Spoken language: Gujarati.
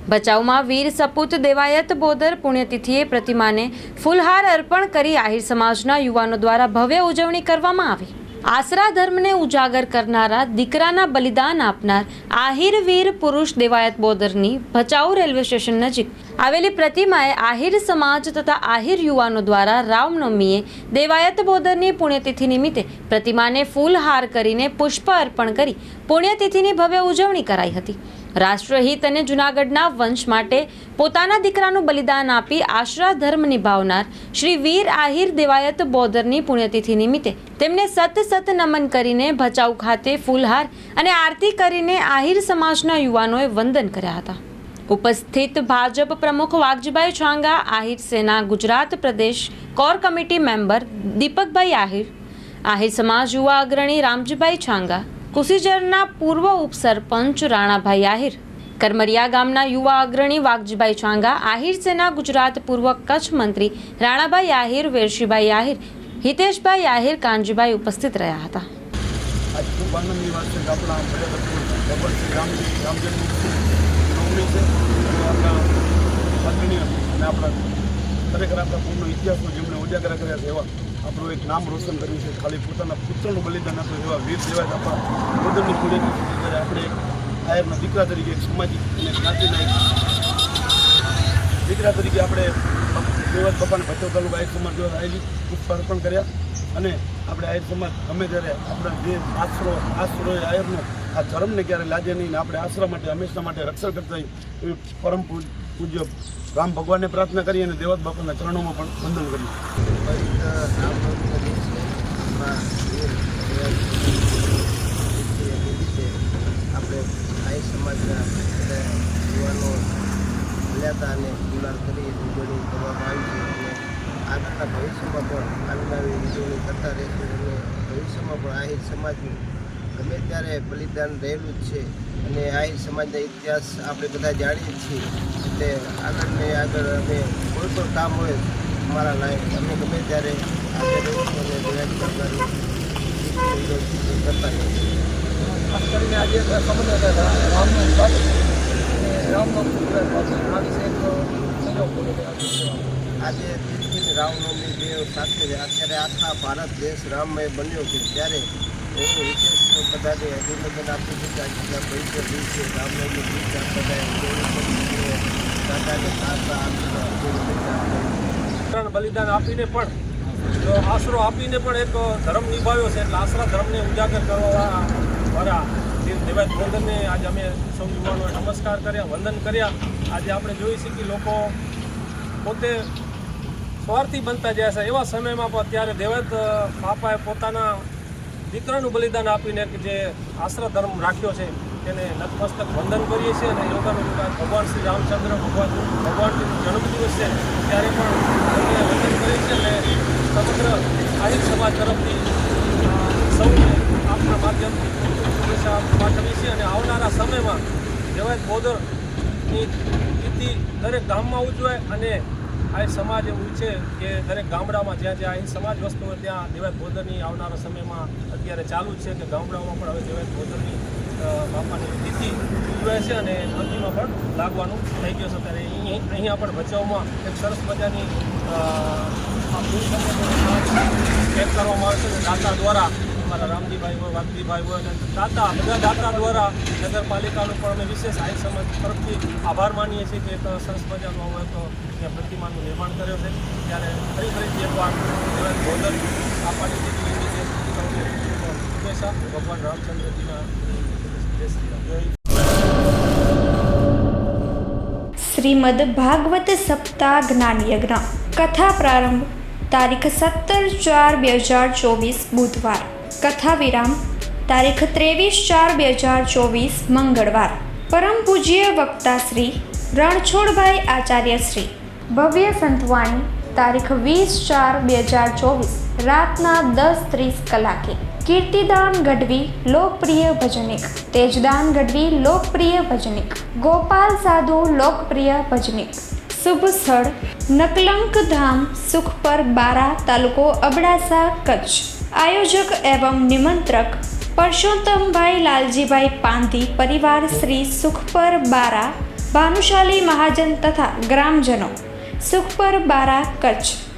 ભચાઉમાં વીર સપૂત દેવાયત બોદર પુણ્યતિથિએ પ્રતિમાને ફૂલહાર અર્પણ કરી આહિર સમાજના યુવાનો દ્વારા ભવ્ય ઉજવણી કરવામાં આવી। આસરા ધર્મને ઉજાગર કરનારા દીકરાના બલિદાન આપનાર આહિર વીર પુરુષ દેવાયત બોદરની ભચાઉ રેલવે સ્ટેશન નજીક આવેલી પ્રતિમાએ આહિર સમાજ તથા આહિર યુવાનો દ્વારા રામનવમીએ દેવાયત બોદરની પુણ્યતિથિ નિમિત્તે પ્રતિમાને ફૂલહાર કરીને પુષ્પ અર્પણ કરી પુણ્યતિથિની ભવ્ય ઉજવણી કરાઈ હતી। રાષ્ટ્રહિત અને જૂનાગઢના વંશ માટે પોતાના દીકરાનું બલિદાન આપી આશરા ધર્મ નિભાવનાર શ્રી વીર આહિર દેવાયત બોદરની પુણ્યતિથિ નિમિત્તે તેમને સત નમન કરીને ભચાઉ ખાતે ફૂલહાર અને આરતી કરીને આહિર સમાજના યુવાનોએ વંદન કર્યા હતા। ઉપસ્થિત ભાજપ પ્રમુખ વાઘજીભાઈ છાંગા, આહિર સેના ગુજરાત પ્રદેશ કોર કમિટી મેમ્બર દીપકભાઈ આહિર, આહિર સમાજ યુવા અગ્રણી રામજીભાઈ છાંગા, કુસીજરના પૂર્વ ઉપસરપંચ રાણાભાઈ આહિર, કરમરિયા ગામના યુવા અગ્રણી વાઘજીભાઈ છાંગા, આહિર સેના ગુજરાત પૂર્વ કચ્છ મંત્રી રાણાભાઈ આહિર, વેરશીભાઈ આહિર, હિતેશભાઈ આહિર, કાનજીભાઈ ઉપસ્થિત રહ્યા હતા। આપણું એક નામ રોશન કર્યું છે, ખાલી પોતાના પુત્રનું બલિદાન આપ્યું એવા વીર દેવાયત આપણા બોદરની પુણ્યતિથિ ત્યારે આપણે આયરના દીકરા તરીકે એક સામાજિક અને જ્ઞાતિના દીકરા તરીકે આપણે દેવાયત બાપાને ભચાઉ તાલુકા આહિર સમાજ દ્વારા આવેલી પુષ્પ અર્પણ કર્યા અને આપણે આહિર સમાજ ગમે ત્યારે આપણા જે આશરો આહિરનો આ ધર્મને ક્યારે લાજે નહીં, આપણે આશરા માટે હંમેશા માટે રક્ષણ કરતા એવી પરમ પૂજ્ય રામ ભગવાનને પ્રાર્થના કરી અને દેવાયત બાપાના ચરણોમાં પણ વંદન કર્યું। આપણે આહિર સમાજના યુવાનો મળ્યા હતા અને ગુલાલ કરી ઉજવણી કરવામાં આવી છે અને આગળના ભવિષ્યમાં પણ આવી ઉજવણી કરતા રહેશે અને ભવિષ્યમાં પણ આહિર સમાજનું ગમે ત્યારે બલિદાન રહેલું જ છે અને આહિર સમાજના ઇતિહાસ આપણે બધા જાણીએ છીએ। એટલે આગળ અમે કોઈ પણ કામ હોય અમારા લાયક અમે ગમે ત્યારે આગળ રહીશું અને દેવાયત કરતા ખાસ કરીને આજે રામનો આજે તીર્થની રામનવમી બે સાથે અત્યારે આખા ભારત દેશ રામમય બન્યો છે ત્યારે હું વિશેષ બધાને અભિનંદન આપું છું કે આજના પવિત્ર દિવસે રામનવમી દિવસે આ બધાએ બલિદાન આપીને પણ આશરો આપીને પણ એક ધર્મ નિભાવ્યો છે। એટલે આશરા ધર્મને ઉજાગર કરવા વાળા દેવાયત બોદરને આજે અમે સૌ યુવાનોએ નમસ્કાર કર્યા, વંદન કર્યા। આજે આપણે જોઈ છીએ કે લોકો પોતે સ્વાર્થી બનતા જાય છે, એવા સમયમાં પણ અત્યારે દેવાયત બાપાએ પોતાના દીકરાનું બલિદાન આપીને જે આશરા ધર્મ રાખ્યો છે તેને નતમસ્તક વંદન કરીએ છીએ અને યોગાનું ભગવાન શ્રી રામચંદ્ર ભગવાનનો જન્મદિવસ છે ત્યારે પણ વંદન કરીએ છીએ અને સમગ્ર આહિર સમાજ તરફથી સૌને આપણા માધ્યમથી શુભેચ્છા પાઠવીએ છીએ અને આવનારા સમયમાં દેવાયત બોદરની તિથિ દરેક ગામમાં ઉજવાય અને આહિર સમાજ એવું છે કે દરેક ગામડામાં જ્યાં જ્યાં આહિર સમાજ વસ્તુ હોય ત્યાં દેવાયત બોદરની આવનારા સમયમાં અત્યારે ચાલુ જ છે કે ગામડાઓમાં પણ હવે દેવાયત બોદરની બાપાની તિથિ ઉજવાય છે અને મંદિરમાં પણ લાગવાનું થઈ ગયો છે। ત્યારે અહીંયા પણ ભચાઉમાં એક સરસ મજાની પેક કરવામાં આવે છે અને દાતા દ્વારા અમારા રામજીભાઈ હોય, વાઘજીભાઈ હોય અને બધા દાતા દ્વારા નગરપાલિકાનું પણ અમે વિશેષ આહિર સમાજ તરફથી આભાર માનીએ છીએ કે એક સરસ મજાનું અમે તો ત્યાં પ્રતિમાનું નિર્માણ કર્યો છે। ત્યારે ફરીથી એકવાર દેવાયત બોદર આપવાની તિથિ શુભેચ્છા ભગવાન રામચંદ્રજીના જય શ્રી રામ। શ્રીમદ ભાગવત સપ્તાહ જ્ઞાન યજ્ઞ કથા પ્રારંભ તારીખ 17/4/2024 બુધવાર। કથા વિરામ તારીખ 23/4/2024 મંગળવાર। પરમ પૂજ્ય વક્તા શ્રી રણછોડભાઈ આચાર્ય શ્રી ભવ્ય સંતવાણી તારીખ 20/4/2024 રાતના 10:30 કલાકે। કીર્તિદાન ગઢવી લોકપ્રિય ભજનિક, તેજદાન ગઢવી લોકપ્રિય ભજનિક, ગોપાલ સાધુ લોકપ્રિય ભજનિક। શુભ સ્થળ નકલંક ધામ, સુખપર બારા, તાલુકો અબડાસા, કચ્છ। આયોજક એવં નિમંત્રક પરસોત્તમભાઈ લાલજીભાઈ પાંધી, પરિવાર શ્રી સુખપર બારા, ભાનુશાલી મહાજન તથા ગ્રામજનો. સુખપર બારા, કચ્છ.